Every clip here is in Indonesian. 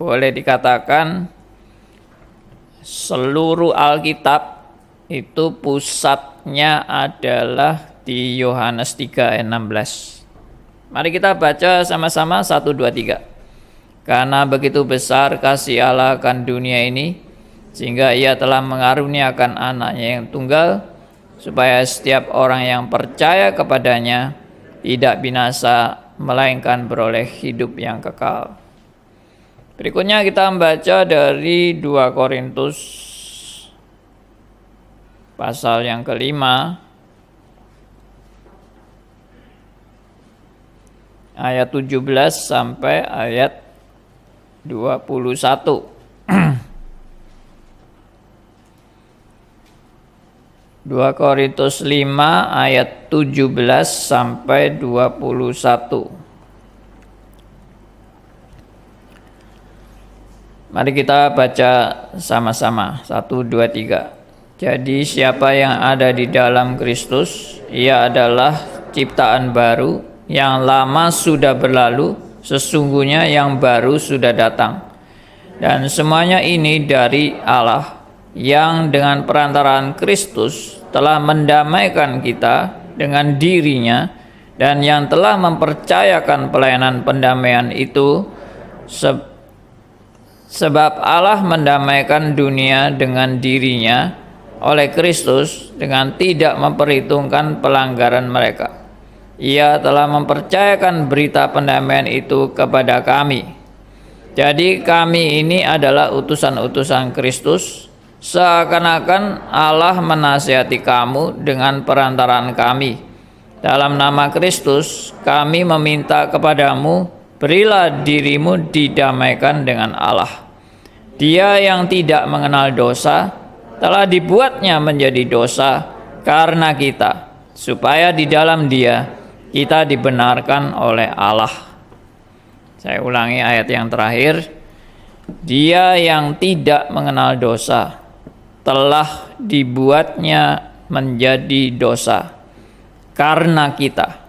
boleh dikatakan seluruh Alkitab itu pusatnya adalah di Yohanes 3 ayat 16. Mari kita baca sama-sama 1, 2, 3. Karena begitu besar kasih Allah akan dunia ini, sehingga ia telah mengaruniakan anaknya yang tunggal, supaya setiap orang yang percaya kepadanya tidak binasa, melainkan beroleh hidup yang kekal. Berikutnya kita membaca dari 2 Korintus pasal yang ke-5 ayat 17 sampai ayat 21. 2 Korintus 5 ayat 17 sampai 21. Mari kita baca sama-sama. 1, 2, 3. Jadi siapa yang ada di dalam Kristus, ia adalah ciptaan baru, yang lama sudah berlalu, sesungguhnya yang baru sudah datang. Dan semuanya ini dari Allah, yang dengan perantaraan Kristus telah mendamaikan kita dengan dirinya, dan yang telah mempercayakan pelayanan pendamaian itu, sebab Allah mendamaikan dunia dengan dirinya oleh Kristus dengan tidak memperhitungkan pelanggaran mereka. Ia telah mempercayakan berita pendamaian itu kepada kami. Jadi kami ini adalah utusan-utusan Kristus, seakan-akan Allah menasihati kamu dengan perantaraan kami. Dalam nama Kristus, kami meminta kepadamu, berilah dirimu didamaikan dengan Allah. Dia yang tidak mengenal dosa, telah dibuatnya menjadi dosa karena kita, supaya di dalam Dia kita dibenarkan oleh Allah. Saya ulangi ayat yang terakhir. Dia yang tidak mengenal dosa telah dibuatnya menjadi dosa karena kita,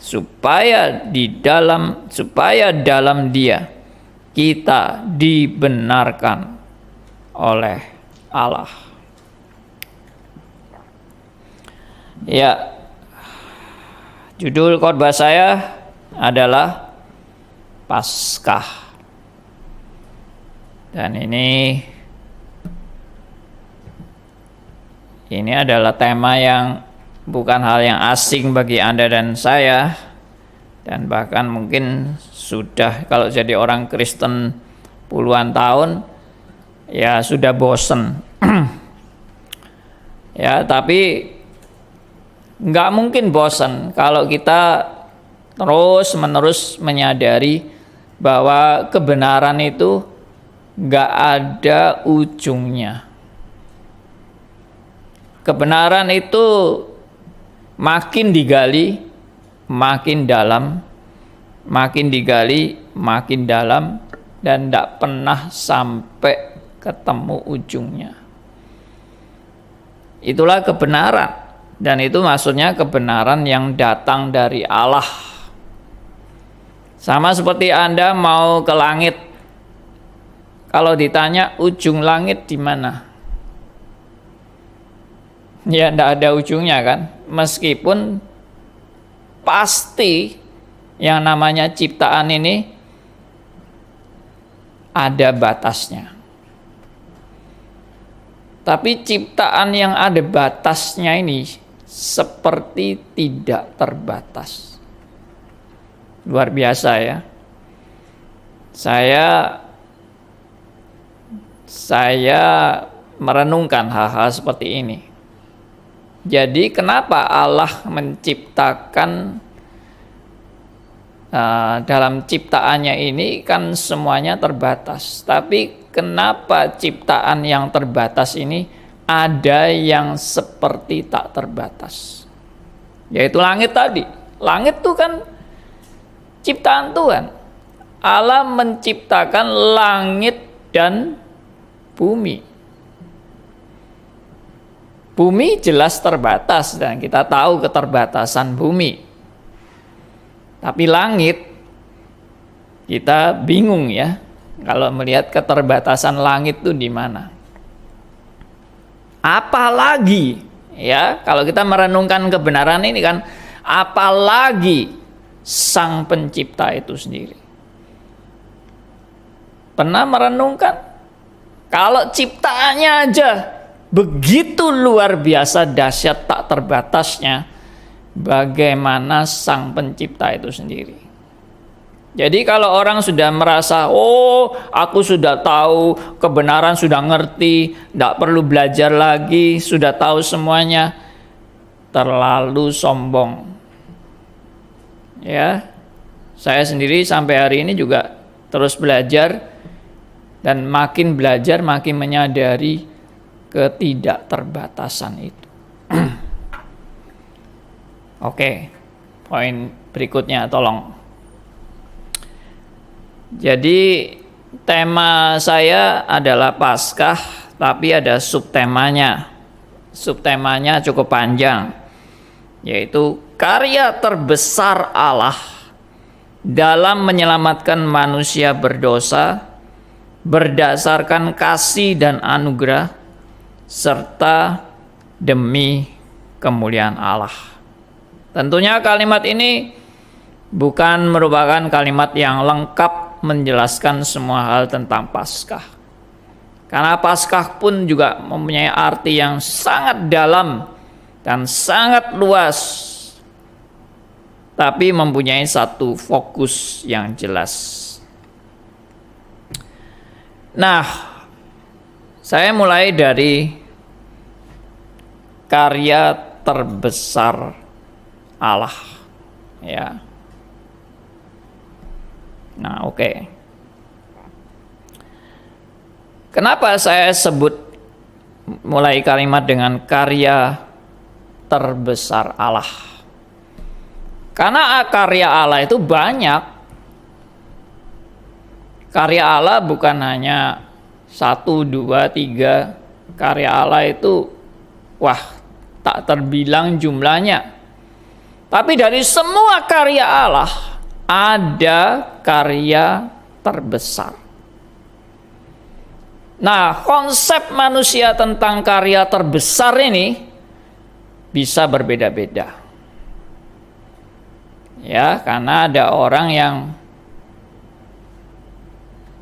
supaya dalam Dia kita dibenarkan oleh Allah. Ya, judul khotbah saya adalah Paskah. Dan ini adalah tema yang bukan hal yang asing bagi Anda dan saya, dan bahkan mungkin sudah, kalau jadi orang Kristen puluhan tahun, ya sudah bosen. Ya, tapi nggak mungkin bosan kalau kita terus-menerus menyadari bahwa kebenaran itu nggak ada ujungnya. Kebenaran itu makin digali, makin dalam, makin digali, makin dalam, dan tidak pernah sampai ketemu ujungnya. Itulah kebenaran, dan itu maksudnya kebenaran yang datang dari Allah. Sama seperti Anda mau ke langit, kalau ditanya ujung langit di mana, ya tidak ada ujungnya kan. Meskipun pasti yang namanya ciptaan ini ada batasnya. Tapi ciptaan yang ada batasnya ini seperti tidak terbatas. Luar biasa ya. Saya merenungkan hal-hal seperti ini. Jadi kenapa Allah menciptakan dalam ciptaannya ini kan semuanya terbatas. Tapi kenapa ciptaan yang terbatas ini ada yang seperti tak terbatas? Yaitu langit tadi. Langit itu kan ciptaan Tuhan. Allah menciptakan langit dan bumi. Bumi jelas terbatas dan kita tahu keterbatasan bumi. Tapi langit kita bingung ya. Kalau melihat keterbatasan langit itu di mana? Apalagi ya, kalau kita merenungkan kebenaran ini kan, apalagi Sang Pencipta itu sendiri. Pernah merenungkan kalau ciptaannya aja begitu luar biasa dahsyat tak terbatasnya, bagaimana Sang Pencipta itu sendiri? Jadi kalau orang sudah merasa, oh aku sudah tahu kebenaran, sudah ngerti, tidak perlu belajar lagi, sudah tahu semuanya, terlalu sombong. Ya, saya sendiri sampai hari ini juga terus belajar, dan makin belajar makin menyadari ketidakterbatasan itu. Oke, poin berikutnya tolong. Jadi tema saya adalah Paskah, tapi ada subtemanya. Subtemanya cukup panjang, yaitu karya terbesar Allah dalam menyelamatkan manusia berdosa berdasarkan kasih dan anugerah serta demi kemuliaan Allah. Tentunya kalimat ini bukan merupakan kalimat yang lengkap menjelaskan semua hal tentang Paskah. Karena Paskah pun juga mempunyai arti yang sangat dalam dan sangat luas, tapi mempunyai satu fokus yang jelas. Nah, saya mulai dari karya terbesar Allah, ya. Nah, oke. Kenapa saya sebut mulai kalimat dengan karya terbesar Allah? Karena karya Allah itu banyak. Karya Allah bukan hanya 1, 2, 3. Karya Allah itu, wah, tak terbilang jumlahnya. Tapi dari semua karya Allah, ada karya terbesar. Nah, konsep manusia tentang karya terbesar ini bisa berbeda-beda. Ya, karena ada orang yang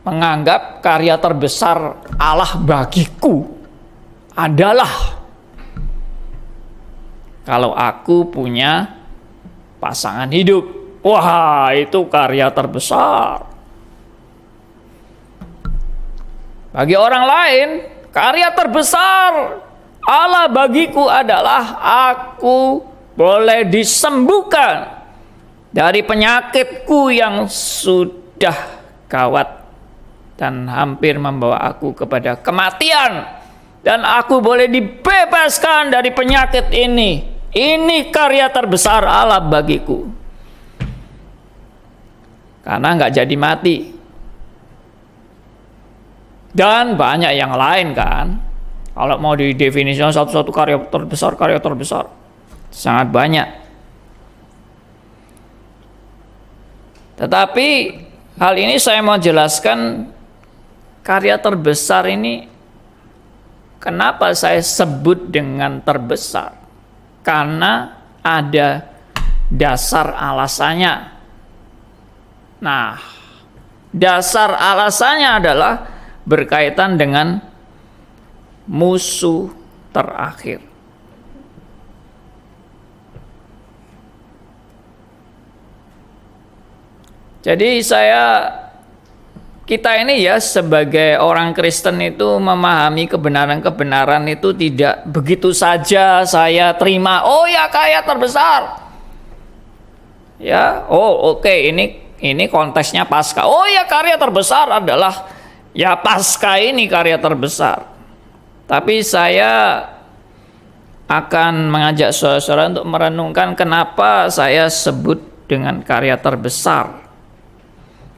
menganggap karya terbesar Allah bagiku adalah kalau aku punya pasangan hidup. Wah, itu karya terbesar. Bagi orang lain, karya terbesar Allah bagiku adalah aku boleh disembuhkan dari penyakitku yang sudah gawat dan hampir membawa aku kepada kematian, dan aku boleh dibebaskan dari penyakit ini. Ini karya terbesar Allah bagiku. Karena nggak jadi mati. Dan banyak yang lain kan. Kalau mau didefinisikan satu-satu karya terbesar sangat banyak. Tetapi hal ini saya mau jelaskan karya terbesar ini kenapa saya sebut dengan terbesar. Karena ada dasar alasannya. Nah, dasar alasannya adalah berkaitan dengan musuh terakhir. Jadi kita ini ya sebagai orang Kristen itu memahami kebenaran-kebenaran itu tidak begitu saja saya terima, oh ya karya terbesar. Ya, oh oke, ini konteksnya Paskah. Oh ya karya terbesar adalah ya Paskah, ini karya terbesar. Tapi saya akan mengajak saudara-saudara untuk merenungkan kenapa saya sebut dengan karya terbesar.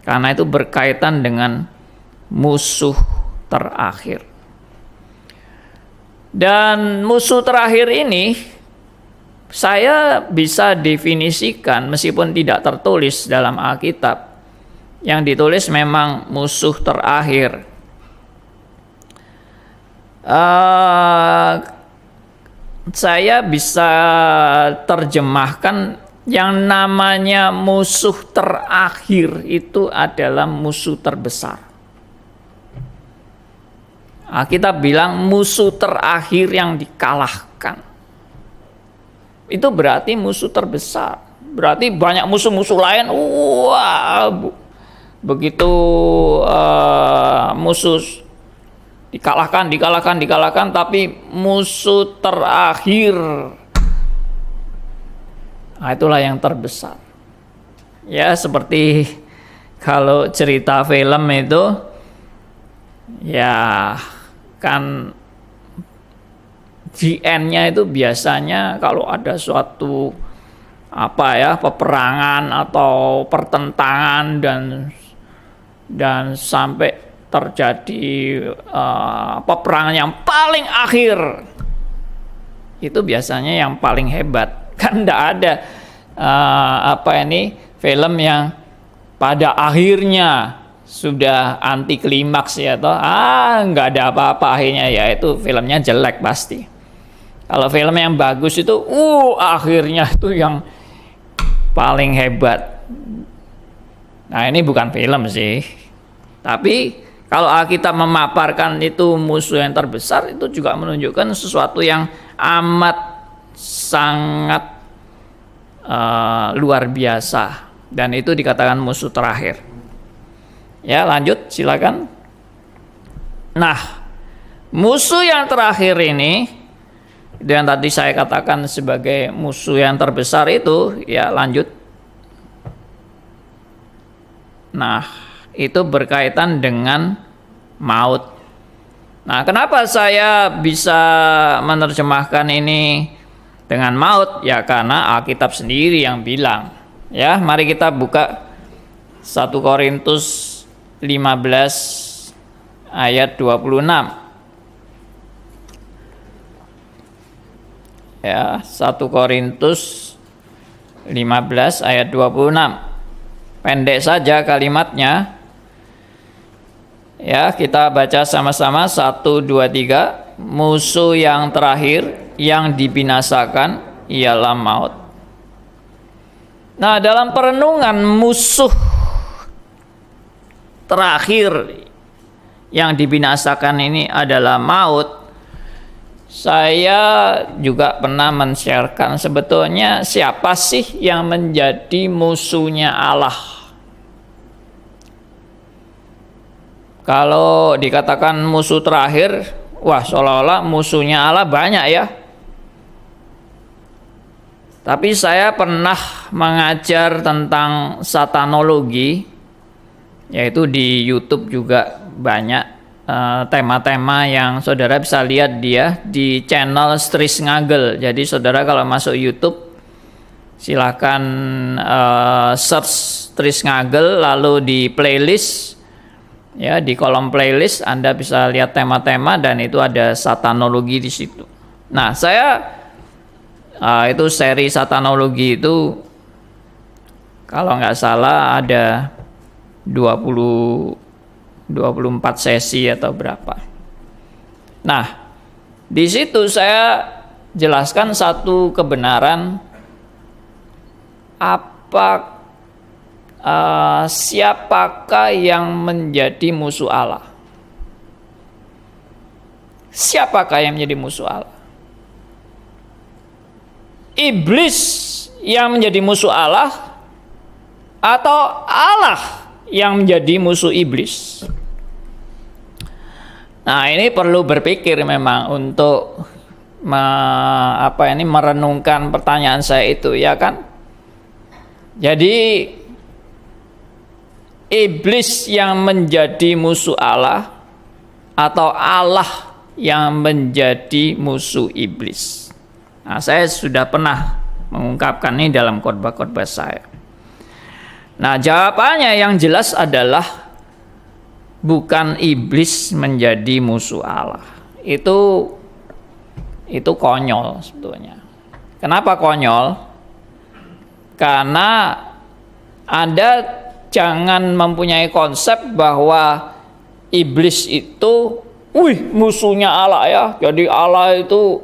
Karena itu berkaitan dengan musuh terakhir. Dan musuh terakhir ini saya bisa definisikan meskipun tidak tertulis dalam Alkitab. yang ditulis memang musuh terakhir. Saya bisa terjemahkan yang namanya musuh terakhir itu adalah musuh terbesar. Kita bilang musuh terakhir yang dikalahkan. Itu berarti musuh terbesar. Berarti banyak musuh-musuh lain. Begitu musuh dikalahkan, tapi musuh terakhir, itulah yang terbesar. Ya, seperti kalau cerita film itu, ya kan the end-nya itu biasanya kalau ada suatu peperangan atau pertentangan dan sampai terjadi peperangan yang paling akhir, itu biasanya yang paling hebat. Kan tidak ada film yang pada akhirnya sudah anti klimaks ya toh, nggak ada apa-apa akhirnya, ya itu filmnya jelek pasti. Kalau film yang bagus itu akhirnya itu yang paling hebat. Nah, ini bukan film sih, tapi kalau Alkitab memaparkan itu musuh yang terbesar, itu juga menunjukkan sesuatu yang amat sangat luar biasa, dan itu dikatakan musuh terakhir. Ya, lanjut silakan. Nah, musuh yang terakhir ini, yang tadi saya katakan sebagai musuh yang terbesar itu, ya lanjut. Nah, itu berkaitan dengan maut. Nah, kenapa saya bisa menerjemahkan ini dengan maut? Ya karena Alkitab sendiri yang bilang. Ya, mari kita buka 1 Korintus 15 ayat 26. Ya, 1 Korintus 15 ayat 26. Pendek saja kalimatnya. Ya, kita baca sama-sama 1 2 3. Musuh yang terakhir yang dibinasakan ialah maut. Nah, dalam perenungan musuh terakhir yang dibinasakan ini adalah maut, saya juga pernah men-sharekan sebetulnya siapa sih yang menjadi musuhnya Allah. Kalau dikatakan musuh terakhir, seolah-olah musuhnya Allah banyak ya. Tapi saya pernah mengajar tentang satanologi, yaitu di YouTube juga banyak tema-tema yang saudara bisa lihat dia di channel Stris Ngagel. Jadi saudara kalau masuk YouTube silakan search Stris Ngagel, lalu di playlist, ya di kolom playlist Anda bisa lihat tema-tema dan itu ada satanologi di situ. Nah, saya itu seri satanologi itu kalau nggak salah ada 24 sesi atau berapa. Nah, di situ saya jelaskan satu kebenaran, siapakah yang menjadi musuh Allah? Siapakah yang menjadi musuh Allah? Iblis yang menjadi musuh Allah atau Allah yang menjadi musuh iblis? Nah, ini perlu berpikir memang untuk merenungkan pertanyaan saya itu, ya kan? Jadi iblis yang menjadi musuh Allah atau Allah yang menjadi musuh iblis? Nah, saya sudah pernah mengungkapkan ini dalam khotbah-khotbah saya. Nah, jawabannya yang jelas adalah bukan iblis menjadi musuh Allah. Itu konyol sebetulnya. Kenapa konyol? Karena Anda jangan mempunyai konsep bahwa iblis itu musuhnya Allah ya. Jadi Allah itu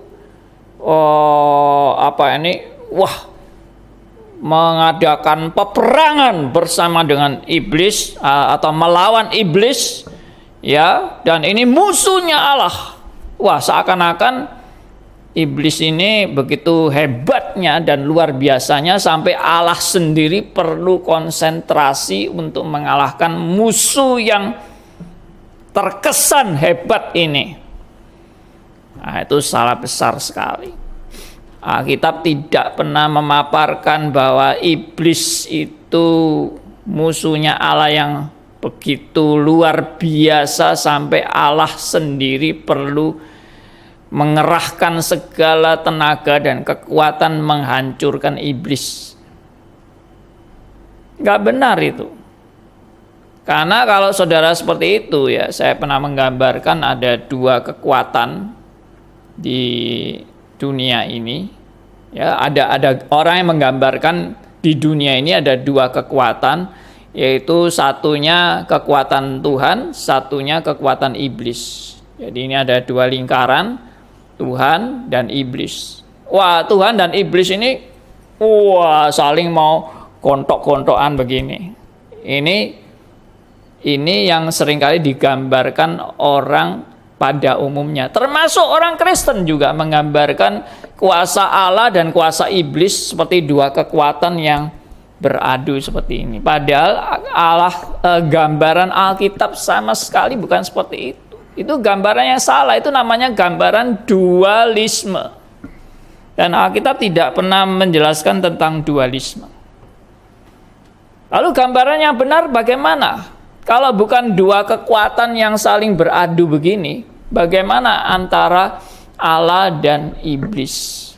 mengadakan peperangan bersama dengan iblis atau melawan iblis ya, dan ini musuhnya Allah. Wah, seakan-akan iblis ini begitu hebatnya dan luar biasanya sampai Allah sendiri perlu konsentrasi untuk mengalahkan musuh yang terkesan hebat ini. Nah, itu salah besar sekali. Alkitab tidak pernah memaparkan bahwa iblis itu musuhnya Allah yang begitu luar biasa sampai Allah sendiri perlu mengerahkan segala tenaga dan kekuatan menghancurkan iblis. Nggak benar itu. Karena kalau saudara seperti itu ya, saya pernah menggambarkan ada dua kekuatan di dunia ini. Ya, ada orang yang menggambarkan di dunia ini ada dua kekuatan, yaitu satunya kekuatan Tuhan, satunya kekuatan iblis. Jadi ini ada dua lingkaran, Tuhan dan iblis. Wah, Tuhan dan iblis ini saling mau kontok-kontokan begini. Ini yang seringkali digambarkan orang pada umumnya, termasuk orang Kristen juga menggambarkan kuasa Allah dan kuasa iblis seperti dua kekuatan yang beradu seperti ini. Padahal gambaran Alkitab sama sekali bukan seperti itu. Itu gambaran yang salah, itu namanya gambaran dualisme. Dan Alkitab tidak pernah menjelaskan tentang dualisme. Lalu gambaran yang benar bagaimana? Kalau bukan dua kekuatan yang saling beradu begini, bagaimana antara Allah dan iblis?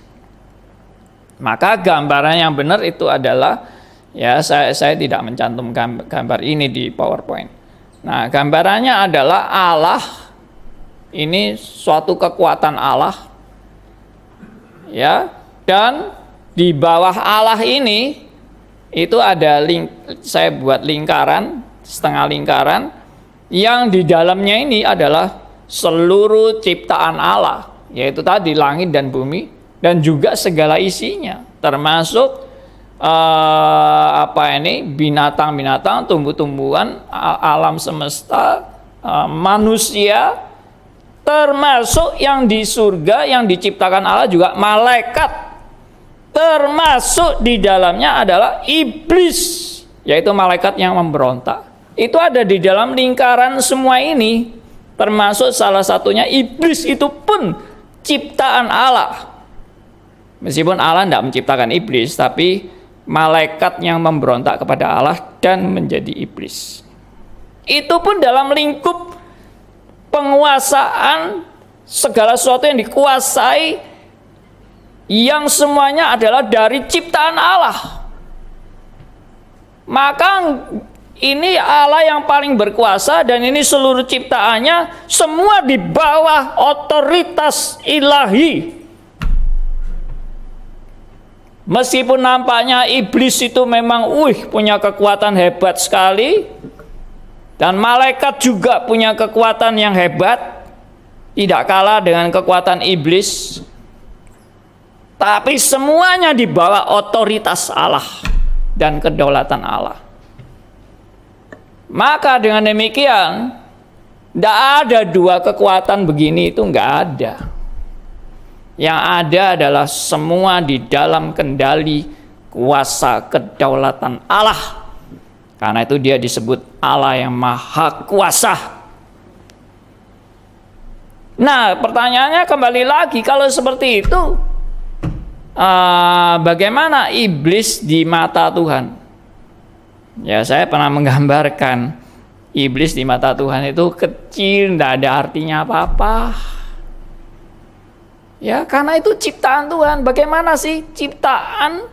Maka gambaran yang benar itu adalah, ya saya tidak mencantum gambar ini di PowerPoint. Nah, gambarannya adalah Allah ini suatu kekuatan Allah, ya, dan di bawah Allah ini itu ada saya buat lingkaran, setengah lingkaran, yang di dalamnya ini adalah seluruh ciptaan Allah, yaitu tadi langit dan bumi dan juga segala isinya, termasuk binatang-binatang, tumbuh-tumbuhan, alam semesta, manusia, termasuk yang di surga yang diciptakan Allah juga malaikat, termasuk di dalamnya adalah iblis, yaitu malaikat yang memberontak. Itu ada di dalam lingkaran semua ini, termasuk salah satunya iblis, itu pun ciptaan Allah. Meskipun Allah tidak menciptakan iblis, tapi malaikat yang memberontak kepada Allah dan menjadi iblis. Itu pun dalam lingkup penguasaan segala sesuatu yang dikuasai, yang semuanya adalah dari ciptaan Allah. Maka ini Allah yang paling berkuasa, dan ini seluruh ciptaannya semua di bawah otoritas ilahi. Meskipun nampaknya iblis itu memang punya kekuatan hebat sekali, dan malaikat juga punya kekuatan yang hebat, tidak kalah dengan kekuatan iblis, tapi semuanya di bawah otoritas Allah dan kedaulatan Allah. Maka dengan demikian, tidak ada dua kekuatan begini, itu nggak ada. Yang ada adalah semua di dalam kendali kuasa kedaulatan Allah. Karena itu dia disebut Allah yang maha kuasa. Nah, pertanyaannya kembali lagi, kalau seperti itu, bagaimana iblis di mata Tuhan? Ya, saya pernah menggambarkan iblis di mata Tuhan itu kecil, tidak ada artinya apa-apa. Ya, karena itu ciptaan Tuhan. Bagaimana sih ciptaan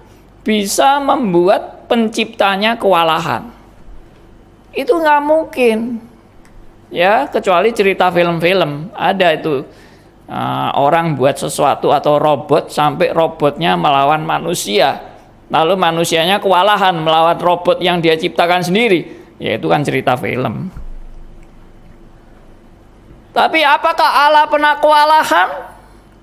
bisa membuat penciptanya kewalahan? Itu nggak mungkin. Ya, kecuali cerita film-film. Ada itu orang buat sesuatu atau robot sampai robotnya melawan manusia. lalu manusianya kewalahan melawan robot yang dia ciptakan sendiri. Ya itu kan cerita film. Tapi apakah Allah pernah kewalahan?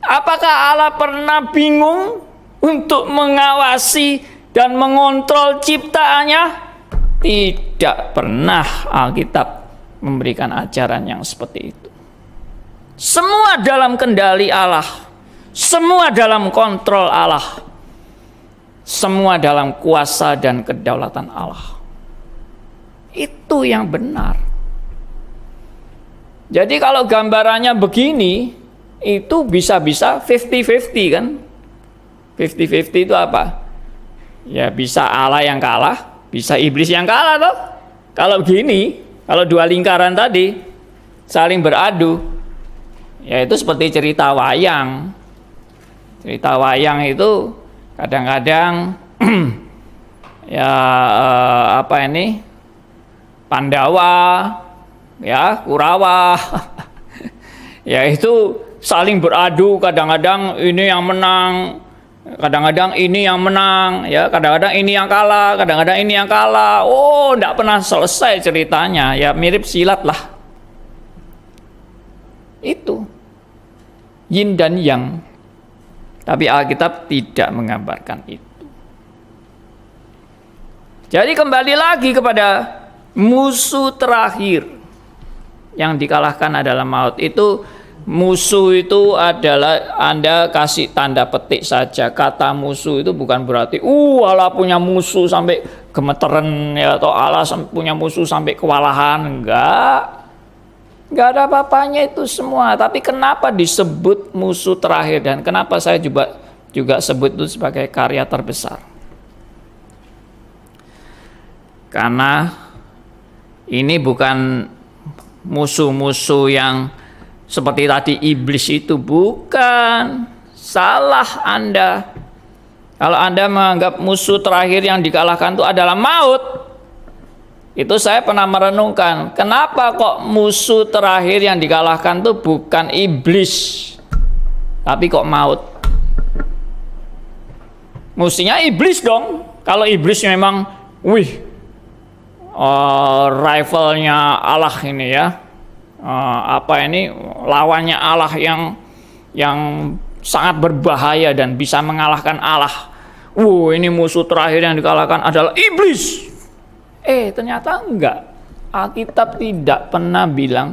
Apakah Allah pernah bingung untuk mengawasi dan mengontrol ciptaannya? Tidak pernah Alkitab memberikan ajaran yang seperti itu. Semua dalam kendali Allah, semua dalam kontrol Allah, semua dalam kuasa dan kedaulatan Allah. Itu yang benar. Jadi kalau gambarannya begini, itu bisa-bisa 50-50 kan? 50-50 itu apa? Ya bisa Allah yang kalah, bisa iblis yang kalah toh. Kalau begini, kalau dua lingkaran tadi saling beradu, ya itu seperti cerita wayang. Cerita wayang itu kadang-kadang ya Pandawa, ya Kurawa, ya itu saling beradu. Kadang-kadang ini yang menang, kadang-kadang ini yang menang, ya kadang-kadang ini yang kalah, kadang-kadang ini yang kalah. Oh, tidak pernah selesai ceritanya. Ya mirip silat lah. Itu yin dan yang. Tapi Alkitab tidak menggambarkan itu. Jadi kembali lagi kepada musuh terakhir yang dikalahkan adalah maut. Itu musuh itu adalah, Anda kasih tanda petik saja. Kata musuh itu bukan berarti Allah punya musuh sampai gemeteran ya, atau Allah punya musuh sampai kewalahan. Enggak ada apa-apanya itu semua. Tapi kenapa disebut musuh terakhir, dan kenapa saya juga sebut itu sebagai karya terbesar? Karena ini bukan musuh-musuh yang seperti tadi iblis itu, bukan. Salah Anda. Kalau Anda menganggap musuh terakhir yang dikalahkan itu adalah maut, itu saya pernah merenungkan, kenapa kok musuh terakhir yang dikalahkan itu bukan iblis, tapi kok maut? Mestinya iblis dong. Kalau iblis memang, rivalnya Allah ini ya, lawannya Allah yang sangat berbahaya dan bisa mengalahkan Allah. Ini musuh terakhir yang dikalahkan adalah iblis. Ternyata enggak. Alkitab tidak pernah bilang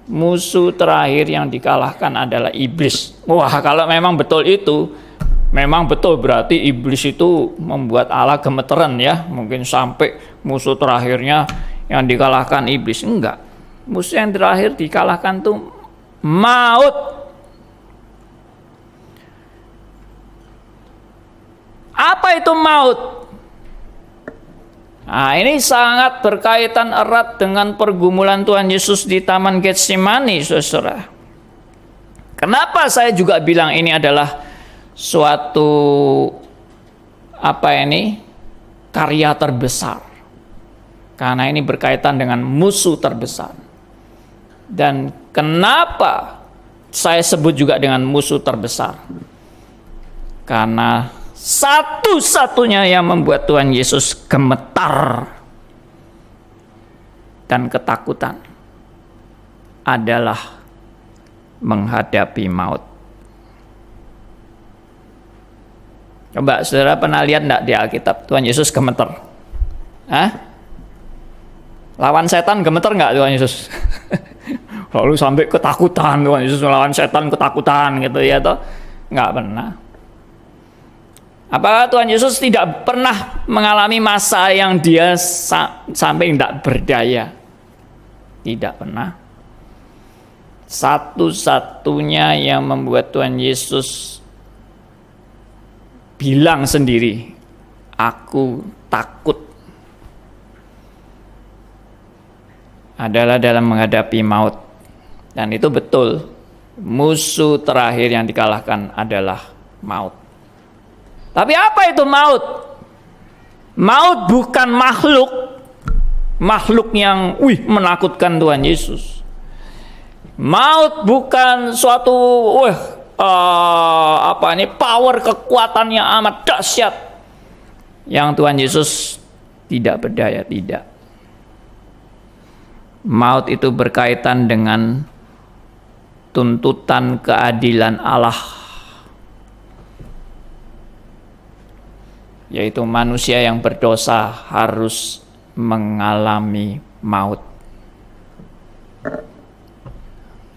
musuh terakhir yang dikalahkan adalah iblis. Wah, kalau memang betul itu, memang betul berarti iblis itu membuat Allah gemeteran ya. Mungkin sampai musuh terakhirnya yang dikalahkan iblis. Enggak. Musuh yang terakhir dikalahkan itu maut. Apa itu maut? Nah, ini sangat berkaitan erat dengan pergumulan Tuhan Yesus di Taman Getsemani, saudara. Kenapa saya juga bilang ini adalah suatu karya terbesar? Karena ini berkaitan dengan musuh terbesar. Dan kenapa saya sebut juga dengan musuh terbesar? Karena satu-satunya yang membuat Tuhan Yesus gemetar dan ketakutan adalah menghadapi maut. Coba saudara pernah lihat enggak di Alkitab Tuhan Yesus gemetar? Lawan setan gemetar enggak Tuhan Yesus? Lalu sampai ketakutan Tuhan Yesus melawan setan, ketakutan gitu ya toh? Enggak pernah. Apakah Tuhan Yesus tidak pernah mengalami masa yang dia sampai tidak berdaya? Tidak pernah. Satu-satunya yang membuat Tuhan Yesus bilang sendiri, aku takut, adalah dalam menghadapi maut. Dan itu betul, musuh terakhir yang dikalahkan adalah maut. Tapi apa itu maut? Maut bukan makhluk yang menakutkan Tuhan Yesus. Maut bukan suatu power kekuatan yang amat dahsyat. Yang Tuhan Yesus tidak berdaya, tidak. Maut itu berkaitan dengan tuntutan keadilan Allah, yaitu manusia yang berdosa harus mengalami maut.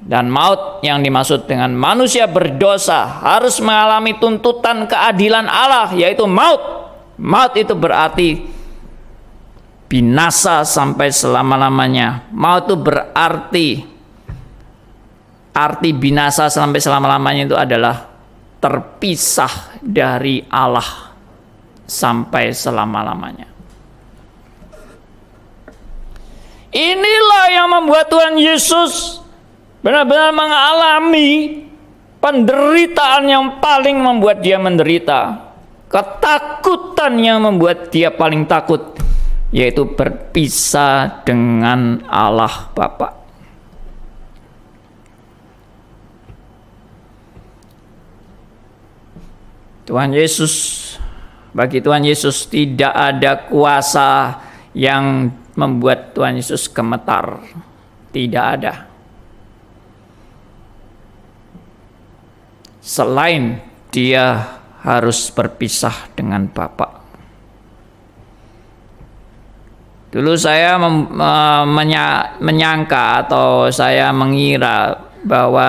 Dan maut yang dimaksud dengan manusia berdosa harus mengalami tuntutan keadilan Allah, yaitu maut. Maut itu berarti binasa sampai selama-lamanya. Maut itu berarti, arti binasa sampai selama-lamanya itu adalah terpisah dari Allah sampai selama-lamanya. Inilah yang membuat Tuhan Yesus benar-benar mengalami penderitaan yang paling membuat dia menderita, ketakutan yang membuat dia paling takut, yaitu berpisah dengan Allah Bapa. Bagi Tuhan Yesus tidak ada kuasa yang membuat Tuhan Yesus gemetar, tidak ada. Selain dia harus berpisah dengan Bapa. Dulu saya menyangka atau saya mengira bahwa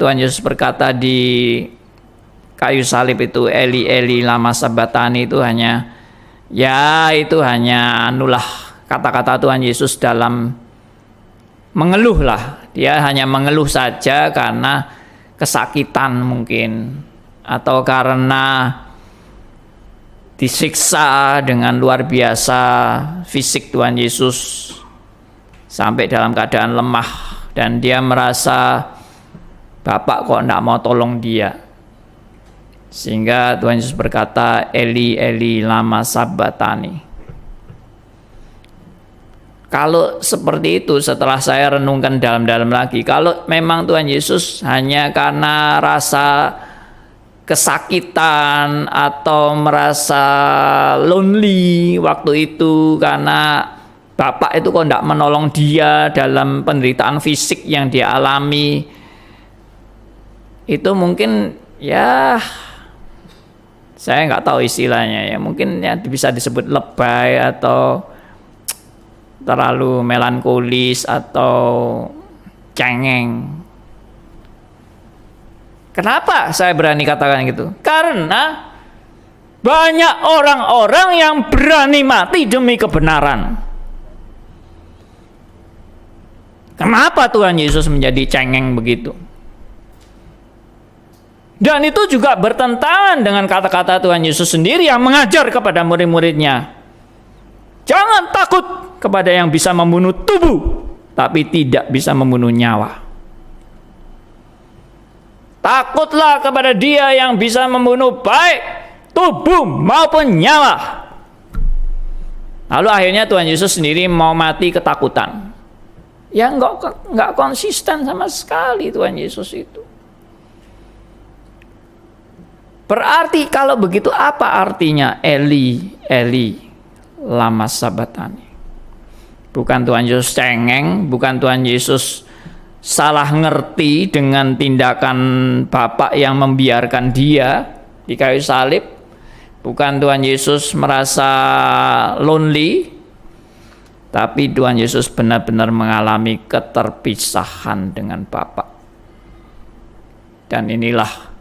Tuhan Yesus berkata di kayu salib itu, Eli Eli lama sabachthani, itu hanya anulah kata-kata Tuhan Yesus dalam mengeluh lah. Dia hanya mengeluh saja karena kesakitan mungkin, atau karena disiksa dengan luar biasa fisik Tuhan Yesus sampai dalam keadaan lemah, dan dia merasa Bapak kok tidak mau tolong dia, sehingga Tuhan Yesus berkata, Eli Eli lama sabachthani. Kalau seperti itu, setelah saya renungkan dalam-dalam lagi, kalau memang Tuhan Yesus hanya karena rasa kesakitan atau merasa lonely waktu itu karena Bapak itu kok tidak menolong dia dalam penderitaan fisik yang dia alami, itu mungkin ya saya nggak tahu istilahnya ya, mungkin ya bisa disebut lebay atau terlalu melankolis atau cengeng. Kenapa saya berani katakan gitu? Karena banyak orang-orang yang berani mati demi kebenaran. Kenapa Tuhan Yesus menjadi cengeng begitu? Dan itu juga bertentangan dengan kata-kata Tuhan Yesus sendiri yang mengajar kepada murid-muridnya. Jangan takut kepada yang bisa membunuh tubuh, tapi tidak bisa membunuh nyawa. Takutlah kepada Dia yang bisa membunuh baik tubuh maupun nyawa. Lalu akhirnya Tuhan Yesus sendiri mau mati ketakutan. Ya enggak konsisten sama sekali Tuhan Yesus itu. Berarti kalau begitu apa artinya Eli Eli lama sabachthani? Bukan Tuhan Yesus cengeng, bukan Tuhan Yesus salah ngerti dengan tindakan Bapak yang membiarkan dia di kayu salib. Bukan Tuhan Yesus merasa lonely, tapi Tuhan Yesus benar-benar mengalami keterpisahan dengan Bapa. Dan inilah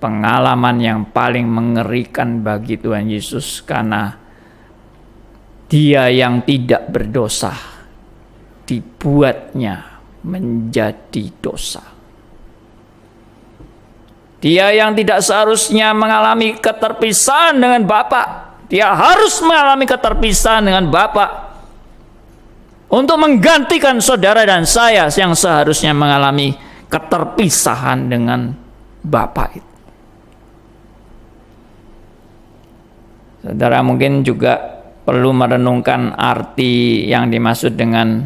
pengalaman yang paling mengerikan bagi Tuhan Yesus, karena Dia yang tidak berdosa dibuatnya menjadi dosa. Dia yang tidak seharusnya mengalami keterpisahan dengan Bapa, dia harus mengalami keterpisahan dengan Bapa untuk menggantikan saudara dan saya yang seharusnya mengalami keterpisahan dengan Bapa itu. Saudara mungkin juga perlu merenungkan arti yang dimaksud dengan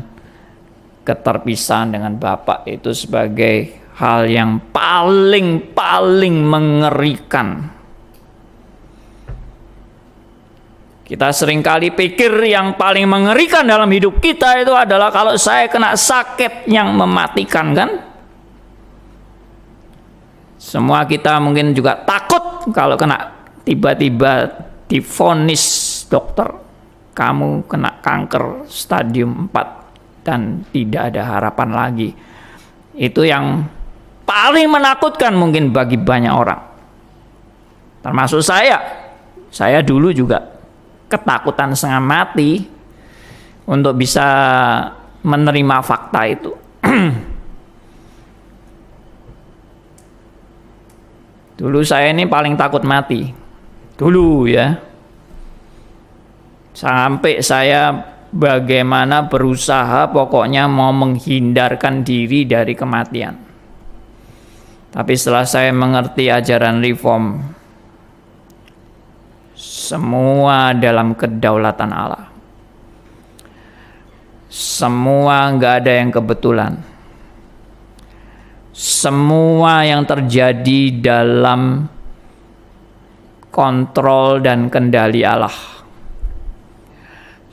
keterpisahan dengan Bapa itu sebagai hal yang paling mengerikan. Kita seringkali pikir yang paling mengerikan dalam hidup kita itu adalah kalau saya kena sakit yang mematikan, kan? Semua kita mungkin juga takut kalau kena tiba-tiba divonis dokter, kamu kena kanker stadium 4 dan tidak ada harapan lagi. Itu yang paling menakutkan mungkin bagi banyak orang. Termasuk saya. Saya dulu juga ketakutan setengah mati untuk bisa menerima fakta itu. Dulu saya ini paling takut mati. Dulu ya. Sampai saya bagaimana berusaha pokoknya mau menghindarkan diri dari kematian. Tapi setelah saya mengerti ajaran reform, semua dalam kedaulatan Allah. Semua nggak ada yang kebetulan. Semua yang terjadi dalam kontrol dan kendali Allah.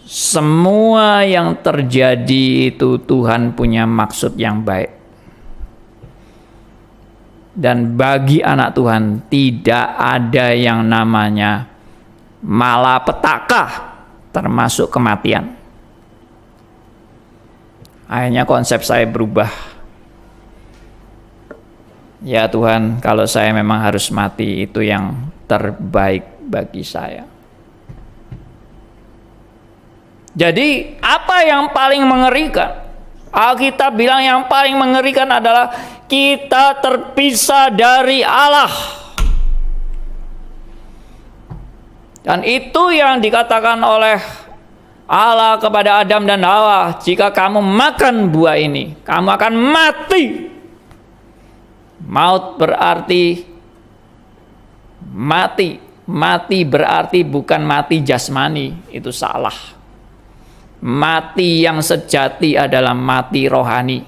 Semua yang terjadi itu Tuhan punya maksud yang baik. Dan bagi anak Tuhan tidak ada yang namanya malapetaka, termasuk kematian. Akhirnya konsep saya berubah. Ya Tuhan, kalau saya memang harus mati, itu yang terbaik bagi saya. Jadi apa yang paling mengerikan? Alkitab bilang yang paling mengerikan adalah kita terpisah dari Allah. Dan itu yang dikatakan oleh Allah kepada Adam dan Hawa, jika kamu makan buah ini, kamu akan mati. Maut berarti mati. Mati berarti bukan mati jasmani, itu salah. Mati yang sejati adalah mati rohani.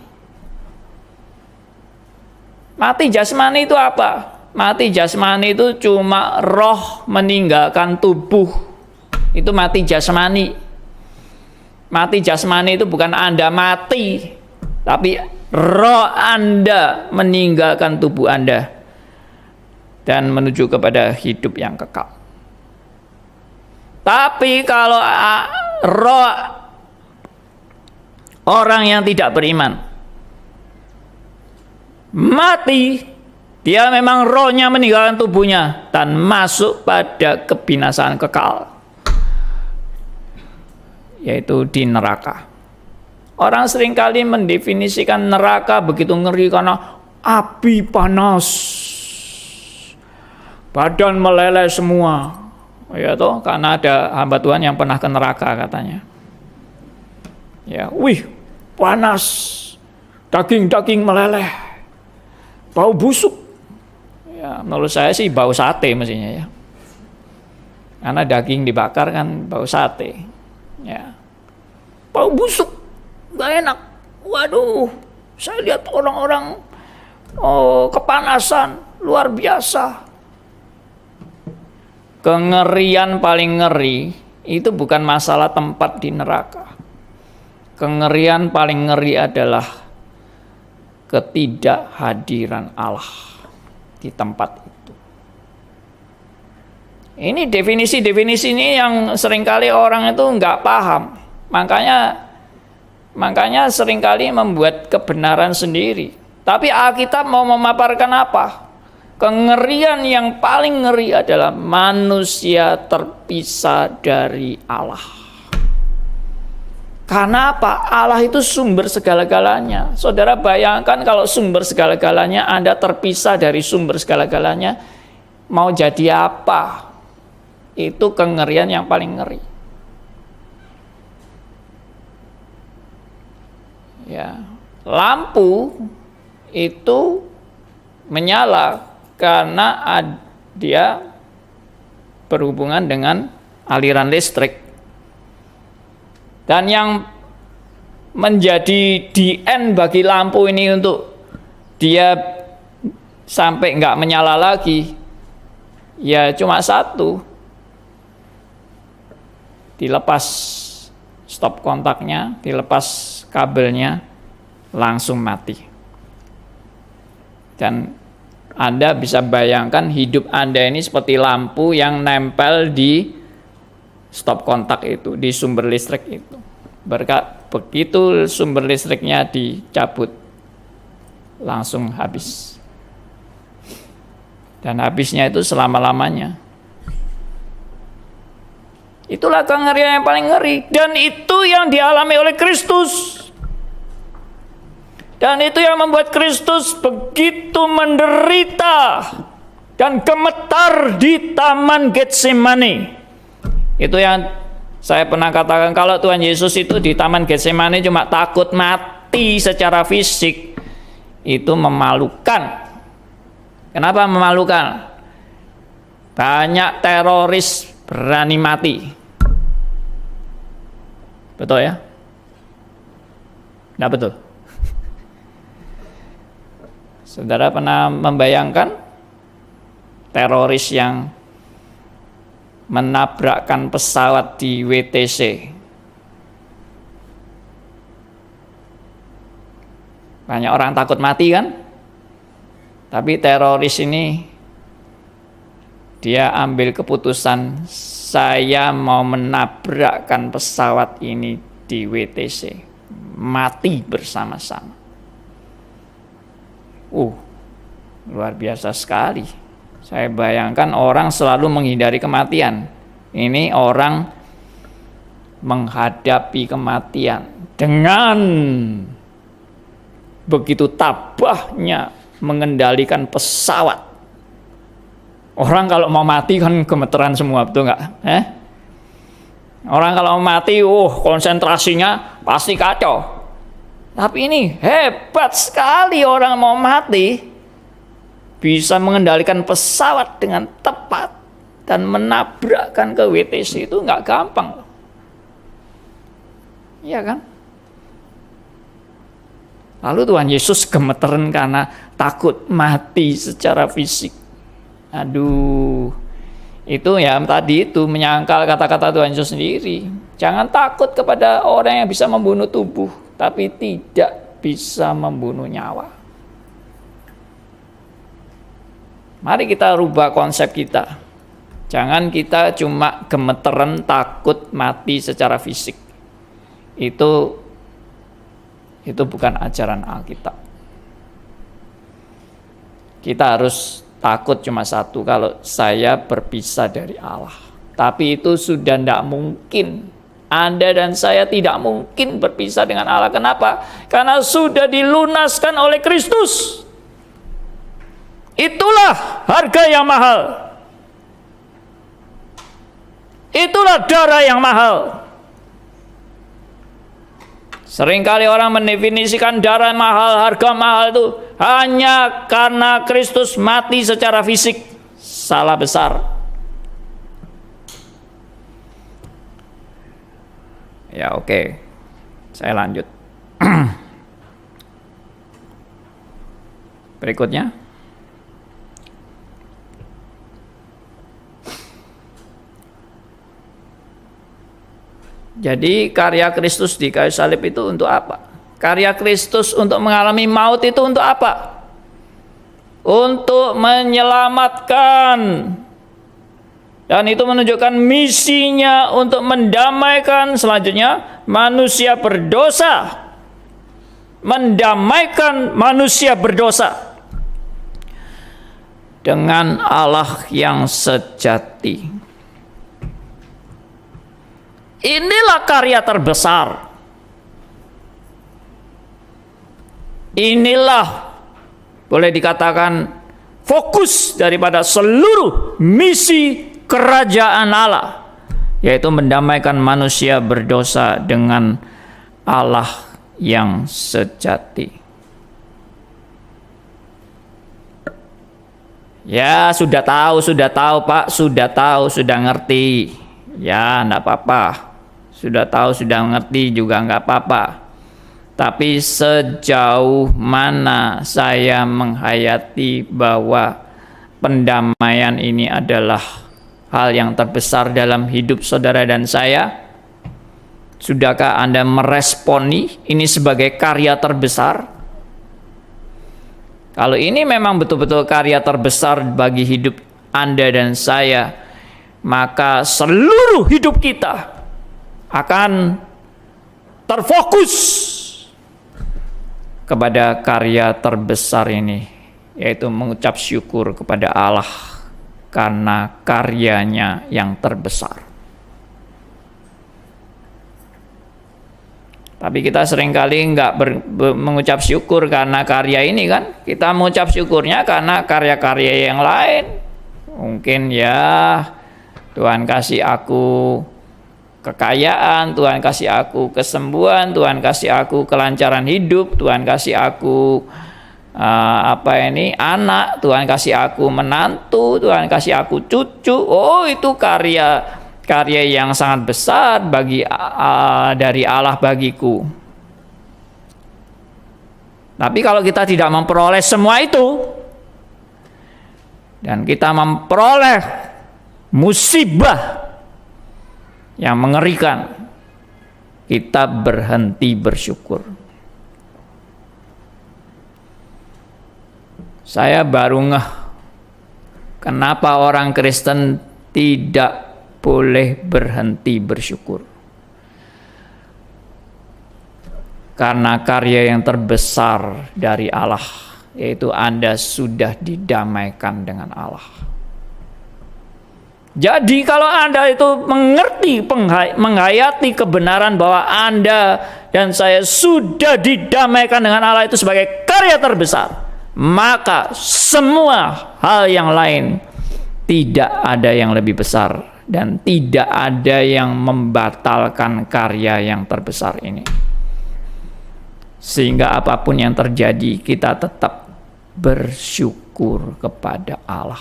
Mati jasmani itu apa? Mati jasmani itu cuma roh meninggalkan tubuh. Itu mati jasmani. Mati jasmani itu bukan Anda mati, tapi roh Anda meninggalkan tubuh Anda dan menuju kepada hidup yang kekal. Tapi kalau roh orang yang tidak beriman mati, dia memang rohnya meninggalkan tubuhnya dan masuk pada kebinasaan kekal, yaitu di neraka. Orang seringkali mendefinisikan neraka begitu ngeri karena api panas, badan meleleh semua, ya toh, karena ada hamba Tuhan yang pernah ke neraka katanya. Ya, wih, panas, daging-daging meleleh, bau busuk. Ya, menurut saya sih bau sate mestinya ya, karena daging dibakar kan bau sate. Ya, bau busuk, gak enak. Waduh, saya lihat orang-orang kepanasan luar biasa. Kengerian paling ngeri itu bukan masalah tempat di neraka. Kengerian paling ngeri adalah ketidakhadiran Allah di tempat itu. Ini definisi-definisi ini yang seringkali orang itu nggak paham. Makanya seringkali membuat kebenaran sendiri. Tapi Alkitab mau memaparkan apa? Kengerian yang paling ngeri adalah manusia terpisah dari Allah. Karena apa? Allah itu sumber segala-galanya. Saudara bayangkan kalau sumber segala-galanya Anda terpisah dari sumber segala-galanya, mau jadi apa? Itu kengerian yang paling ngeri. Ya, lampu itu menyala karena dia berhubungan dengan aliran listrik. Dan yang menjadi the end bagi lampu ini untuk dia sampai nggak menyala lagi, ya cuma satu, dilepas stop kontaknya, dilepas kabelnya, langsung mati. Dan Anda bisa bayangkan hidup Anda ini seperti lampu yang nempel di stop kontak itu, di sumber listrik itu. Begitu sumber listriknya dicabut, langsung habis. Dan habisnya itu selama-lamanya. Itulah kengerian yang paling ngeri. Dan itu yang dialami oleh Kristus. Dan itu yang membuat Kristus begitu menderita dan gemetar di Taman Getsemani. Itu yang saya pernah katakan, kalau Tuhan Yesus itu di Taman Getsemani cuma takut mati secara fisik, itu memalukan. Kenapa memalukan? Banyak teroris berani mati. Betul ya? Nggak betul? Saudara pernah membayangkan teroris yang menabrakkan pesawat di WTC? Banyak orang takut mati kan? Tapi teroris ini dia ambil keputusan, saya mau menabrakkan pesawat ini di WTC, mati bersama-sama. Luar biasa sekali. Saya bayangkan orang selalu menghindari kematian. Ini orang menghadapi kematian dengan begitu tabahnya mengendalikan pesawat. Orang kalau mau mati kan gemeteran semua, betul nggak? Orang kalau mau mati, konsentrasinya pasti kacau. Tapi ini hebat sekali, orang mau mati bisa mengendalikan pesawat dengan tepat dan menabrakkan ke WTC, itu nggak gampang. Iya kan? Lalu Tuhan Yesus gemeteran karena takut mati secara fisik. Aduh, itu ya tadi itu menyangkal kata-kata Tuhan Yesus sendiri. Jangan takut kepada orang yang bisa membunuh tubuh, tapi tidak bisa membunuh nyawa. Mari kita rubah konsep kita. Jangan kita cuma gemeteran takut mati secara fisik. Itu bukan ajaran Alkitab. Kita harus takut cuma satu, kalau saya berpisah dari Allah. Tapi itu sudah tidak mungkin. Anda dan saya tidak mungkin berpisah dengan Allah. Kenapa? Karena sudah dilunaskan oleh Kristus. Itulah harga yang mahal. Itulah darah yang mahal. Seringkali orang mendefinisikan darah mahal, harga mahal itu hanya karena Kristus mati secara fisik. Salah besar. Ya oke. Saya lanjut. Berikutnya. Jadi karya Kristus di kayu salib itu untuk apa? Karya Kristus untuk mengalami maut itu untuk apa? Untuk menyelamatkan. Dan itu menunjukkan misinya untuk mendamaikan selanjutnya manusia berdosa. Mendamaikan manusia berdosa dengan Allah yang sejati. Inilah karya terbesar. Inilah boleh dikatakan fokus daripada seluruh misi kerajaan Allah, yaitu mendamaikan manusia berdosa dengan Allah yang sejati. Ya sudah tahu Pak, sudah ngerti. Ya enggak apa-apa. Sudah tahu, sudah ngerti juga enggak apa-apa. Tapi sejauh mana saya menghayati bahwa pendamaian ini adalah hal yang terbesar dalam hidup saudara dan saya, Sudahkah Anda meresponi ini sebagai karya terbesar? Kalau ini memang betul-betul karya terbesar bagi hidup Anda dan saya, maka seluruh hidup kita akan terfokus kepada karya terbesar ini, yaitu mengucap syukur kepada Allah karena karyanya yang terbesar. Tapi kita seringkali nggak mengucap syukur karena karya ini kan. Kita mengucap syukurnya karena karya-karya yang lain. Mungkin ya Tuhan kasih aku kekayaan, Tuhan kasih aku kesembuhan, Tuhan kasih aku kelancaran hidup, Tuhan kasih aku anak, Tuhan kasih aku menantu, Tuhan kasih aku cucu. Oh, itu karya yang sangat besar dari Allah bagiku. Tapi kalau kita tidak memperoleh semua itu, dan kita memperoleh musibah yang mengerikan, kita berhenti bersyukur. Saya baru ngeh kenapa orang Kristen tidak boleh berhenti bersyukur. Karena karya yang terbesar dari Allah, yaitu Anda sudah didamaikan dengan Allah. Jadi kalau Anda itu mengerti, menghayati kebenaran bahwa Anda dan saya sudah didamaikan dengan Allah itu sebagai karya terbesar, maka semua hal yang lain tidak ada yang lebih besar. Dan tidak ada yang membatalkan karya yang terbesar ini. Sehingga apapun yang terjadi, kita tetap bersyukur kepada Allah.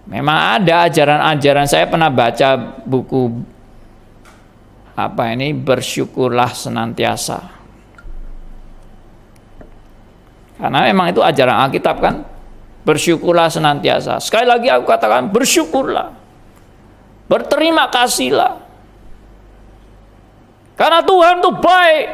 Memang ada ajaran-ajaran, saya pernah baca buku bersyukurlah senantiasa. Karena memang itu ajaran Alkitab kan. Bersyukurlah senantiasa. Sekali lagi aku katakan, bersyukurlah. Berterima kasihlah. Karena Tuhan itu baik.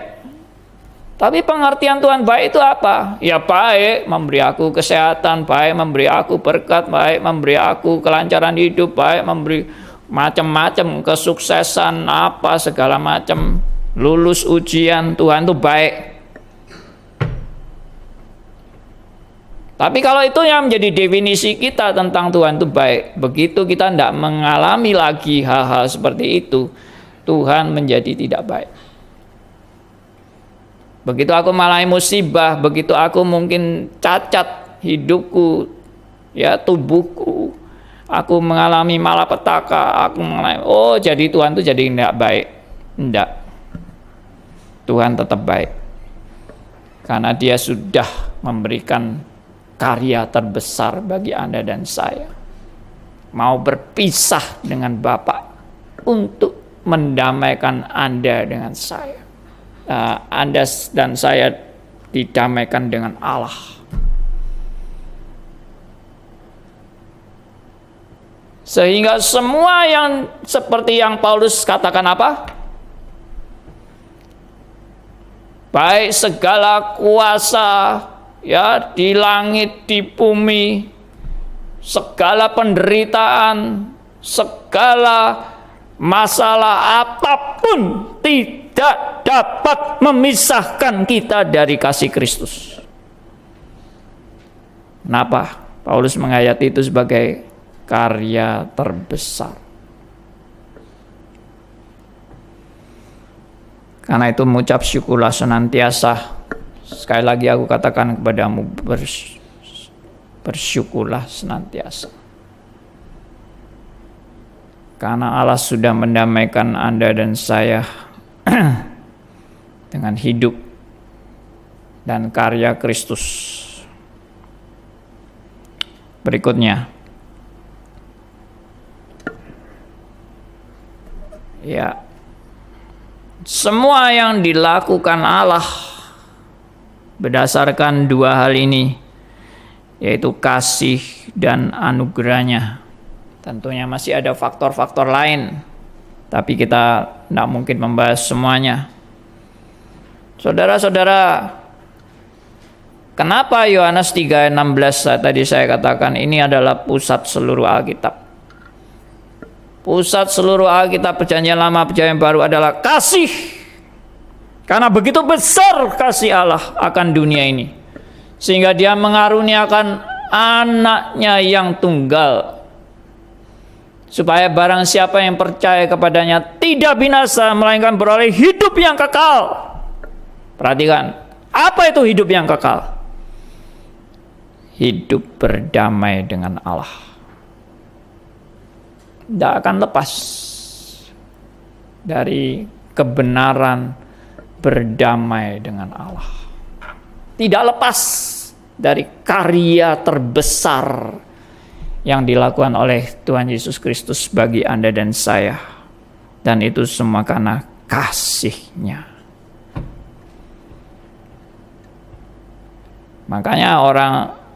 Tapi pengertian Tuhan baik itu apa? Ya baik memberi aku kesehatan, baik memberi aku berkat, baik memberi aku kelancaran hidup, baik memberi macam-macam kesuksesan, apa segala macam, lulus ujian. Tuhan itu baik. Tapi kalau itu yang menjadi definisi kita tentang Tuhan itu baik, begitu kita tidak mengalami lagi hal-hal seperti itu, Tuhan menjadi tidak baik. Begitu aku mengalami musibah, begitu aku mungkin cacat hidupku, ya tubuhku, aku mengalami malapetaka, aku mengalami, jadi Tuhan itu jadi tidak baik. Tidak. Tuhan tetap baik. Karena Dia sudah memberikan karya terbesar bagi Anda dan saya. Mau berpisah dengan Bapa untuk mendamaikan Anda dengan saya. Anda dan saya didamaikan dengan Allah. Sehingga semua yang seperti yang Paulus katakan apa? Baik segala kuasa ya di langit, di bumi, segala penderitaan, segala masalah apapun tidak dapat memisahkan kita dari kasih Kristus. Kenapa? Paulus menghayati itu sebagai karya terbesar. Karena itu mengucap syukurlah senantiasa. Sekali lagi aku katakan kepadamu, bersyukurlah senantiasa. Karena Allah sudah mendamaikan Anda dan saya dengan hidup dan karya Kristus. Berikutnya, ya, semua yang dilakukan Allah berdasarkan dua hal ini, yaitu kasih dan anugerahnya. Tentunya masih ada faktor-faktor lain, tapi kita tidak mungkin membahas semuanya. Saudara-saudara, kenapa Yohanes 3:16 tadi saya katakan ini adalah pusat seluruh Alkitab? Pusat seluruh Alkitab Perjanjian Lama, Perjanjian Baru adalah kasih. Karena begitu besar kasih Allah akan dunia ini, sehingga Dia mengaruniakan anaknya yang tunggal, supaya barang siapa yang percaya kepadanya tidak binasa, melainkan beroleh hidup yang kekal. Perhatikan, apa itu hidup yang kekal? Hidup berdamai dengan Allah. Tidak akan lepas dari kebenaran berdamai dengan Allah. Tidak lepas dari karya terbesar yang dilakukan oleh Tuhan Yesus Kristus bagi Anda dan saya. Dan itu semua karena kasih-Nya. Makanya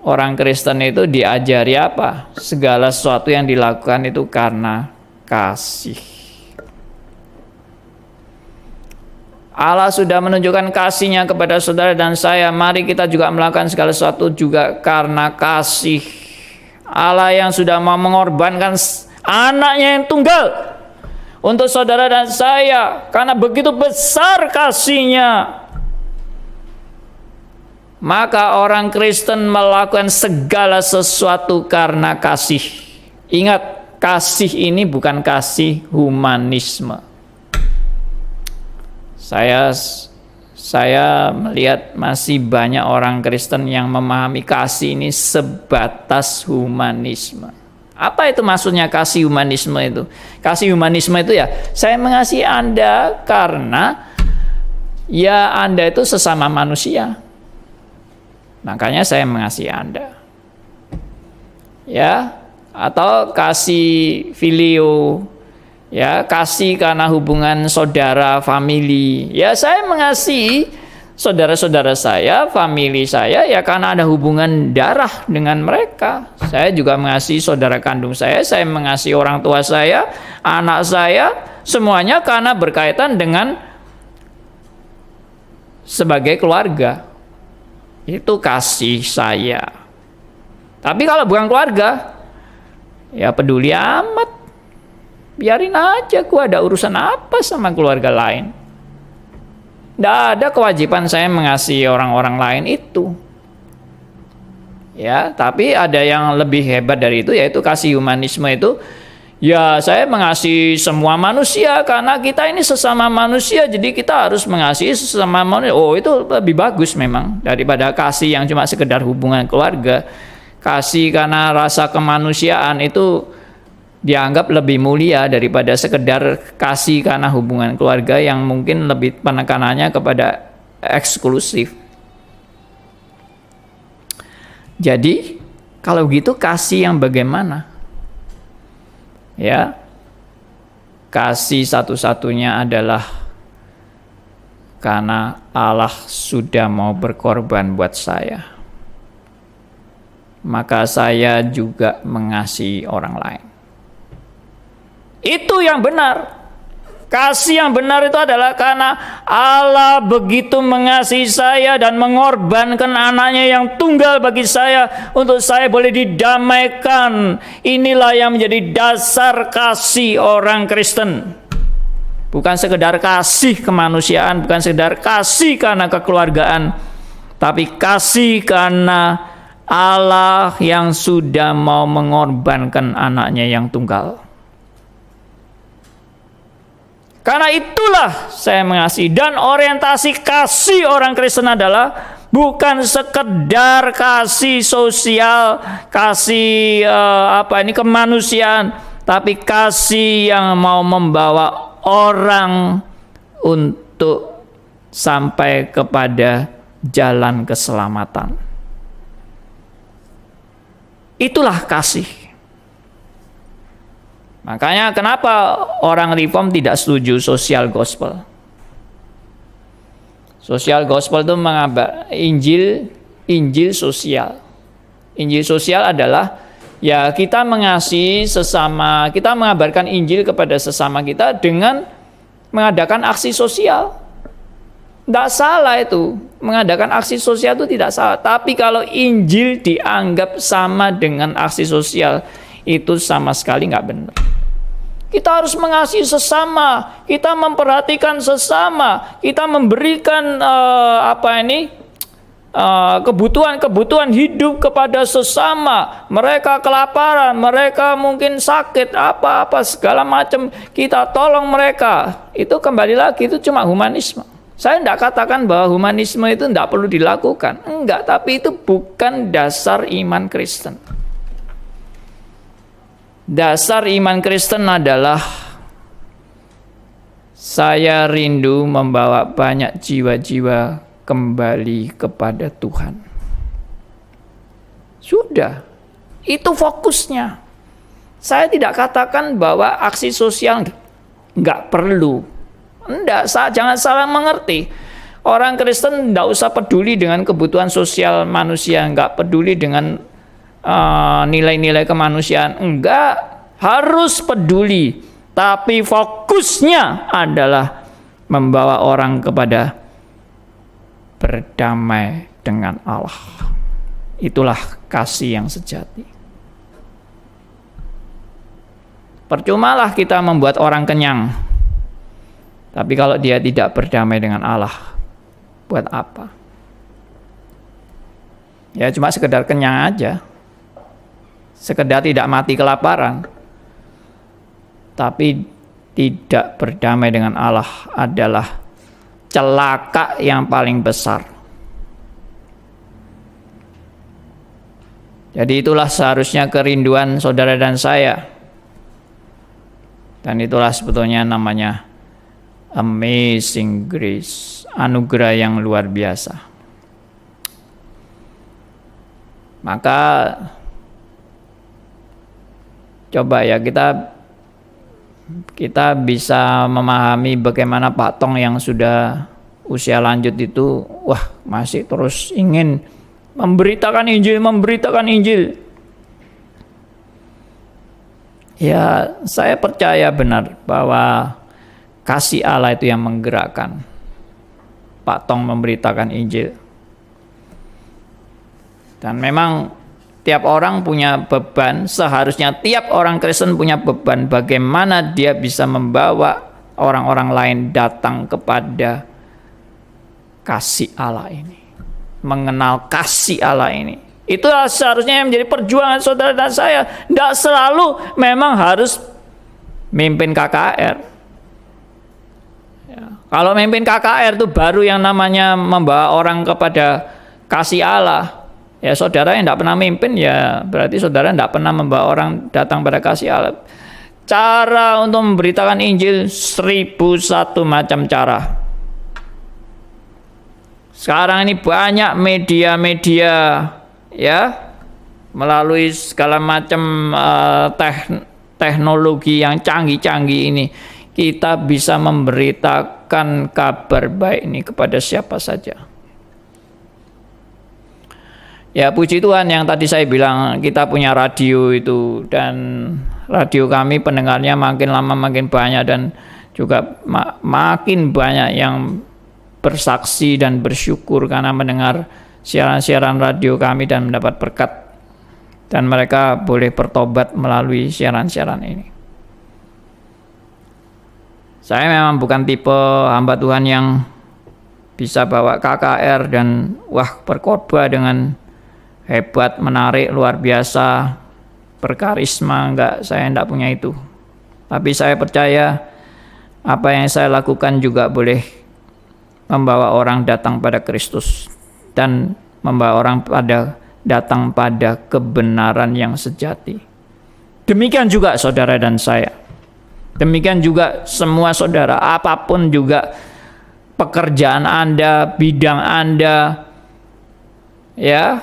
orang Kristen itu diajari apa? Segala sesuatu yang dilakukan itu karena kasih. Allah sudah menunjukkan kasih-Nya kepada saudara dan saya. Mari kita juga melakukan segala sesuatu juga karena kasih. Allah yang sudah mau mengorbankan anaknya yang tunggal untuk saudara dan saya, karena begitu besar kasih-Nya. Maka orang Kristen melakukan segala sesuatu karena kasih. Ingat, kasih ini bukan kasih humanisme. Saya melihat masih banyak orang Kristen yang memahami kasih ini sebatas humanisme. Apa itu maksudnya kasih humanisme itu? Kasih humanisme itu ya, saya mengasihi Anda karena ya Anda itu sesama manusia. Makanya saya mengasihi Anda. Ya, atau kasih filio, ya, kasih karena hubungan saudara, famili. Ya, saya mengasihi saudara-saudara saya, famili saya ya karena ada hubungan darah dengan mereka. Saya juga mengasihi saudara kandung saya mengasihi orang tua saya, anak saya, semuanya karena berkaitan dengan sebagai keluarga. Itu kasih saya. Tapi kalau bukan keluarga, ya peduli amat. Biarin aja, gua ada urusan apa sama keluarga lain. Tidak ada kewajiban saya mengasihi orang-orang lain itu. Ya, tapi ada yang lebih hebat dari itu, yaitu kasih humanisme itu. Ya, saya mengasihi semua manusia karena kita ini sesama manusia, jadi kita harus mengasihi sesama manusia. Oh, itu lebih bagus memang daripada kasih yang cuma sekedar hubungan keluarga. Kasih karena rasa kemanusiaan itu dianggap lebih mulia daripada sekedar kasih karena hubungan keluarga yang mungkin lebih penekanannya kepada eksklusif. Jadi, kalau gitu kasih yang bagaimana? Ya, kasih satu-satunya adalah karena Allah sudah mau berkorban buat saya. Maka saya juga mengasihi orang lain. Itu yang benar. Kasih yang benar itu adalah karena Allah begitu mengasihi saya dan mengorbankan anaknya yang tunggal bagi saya untuk saya boleh didamaikan. Inilah yang menjadi dasar kasih orang Kristen. Bukan sekedar kasih kemanusiaan, bukan sekedar kasih karena kekeluargaan, tapi kasih karena Allah yang sudah mau mengorbankan anaknya yang tunggal. Karena itulah saya mengasihi, dan orientasi kasih orang Kristen adalah bukan sekedar kasih sosial, kasih kemanusiaan, tapi kasih yang mau membawa orang untuk sampai kepada jalan keselamatan. Itulah kasih. Makanya kenapa orang reform tidak setuju social gospel? Social gospel itu Injil sosial. Injil sosial adalah Ya, kita mengasihi sesama, kita mengabarkan Injil kepada sesama kita dengan mengadakan aksi sosial. Tidak salah itu, mengadakan aksi sosial itu tidak salah. Tapi kalau Injil dianggap sama dengan aksi sosial, itu sama sekali nggak benar. Kita harus mengasihi sesama, kita memperhatikan sesama, kita memberikan kebutuhan hidup kepada sesama. Mereka kelaparan, mereka mungkin sakit, apa-apa segala macam, kita tolong mereka. Itu kembali lagi, itu cuma humanisme. Saya tidak katakan bahwa humanisme itu tidak perlu dilakukan, enggak, tapi itu bukan dasar iman Kristen. Dasar iman Kristen adalah saya rindu membawa banyak jiwa-jiwa kembali kepada Tuhan. Sudah, itu fokusnya. Saya tidak katakan bahwa aksi sosial nggak perlu. Enggak, jangan salah mengerti. Orang Kristen tidak usah peduli dengan kebutuhan sosial manusia, nggak peduli dengan nilai-nilai kemanusiaan. Enggak, harus peduli. Tapi fokusnya adalah membawa orang kepada berdamai dengan Allah. Itulah kasih yang sejati. Percumalah kita membuat orang kenyang, tapi kalau dia tidak berdamai dengan Allah, buat apa? Ya cuma sekedar kenyang aja, sekedar tidak mati kelaparan. Tapi tidak berdamai dengan Allah adalah celaka yang paling besar. Jadi itulah seharusnya kerinduan saudara dan saya. Dan itulah sebetulnya namanya amazing grace, anugerah yang luar biasa. Maka coba ya kita bisa memahami bagaimana Pak Tong yang sudah usia lanjut itu, masih terus ingin memberitakan Injil. Ya, saya percaya benar bahwa kasih Allah itu yang menggerakkan Pak Tong memberitakan Injil. Dan memang tiap orang punya beban, seharusnya tiap orang Kristen punya beban bagaimana dia bisa membawa orang-orang lain datang kepada kasih Allah ini, mengenal kasih Allah ini. Itulah seharusnya yang menjadi perjuangan saudara dan saya. Tidak selalu memang harus mimpin KKR. Ya. Kalau mimpin KKR itu baru yang namanya membawa orang kepada kasih Allah. Ya saudara yang tidak pernah mimpin, ya berarti saudara tidak pernah membawa orang datang pada kasih Allah. Cara untuk memberitakan Injil 1001 macam cara. Sekarang ini banyak media-media, ya, melalui segala macam teknologi yang canggih-canggih ini, kita bisa memberitakan kabar baik ini kepada siapa saja. Ya puji Tuhan yang tadi saya bilang kita punya radio itu, dan radio kami pendengarnya makin lama makin banyak, dan juga makin banyak yang bersaksi dan bersyukur karena mendengar siaran-siaran radio kami dan mendapat berkat, dan mereka boleh bertobat melalui siaran-siaran ini. Saya memang bukan tipe hamba Tuhan yang bisa bawa KKR dan berkhotbah dengan hebat, menarik, luar biasa, berkarisma. Saya tidak punya itu. Tapi saya percaya apa yang saya lakukan juga boleh membawa orang datang pada Kristus dan membawa orang datang pada kebenaran yang sejati. Demikian juga saudara dan saya. Demikian juga semua saudara, apapun juga pekerjaan Anda, bidang Anda, ya,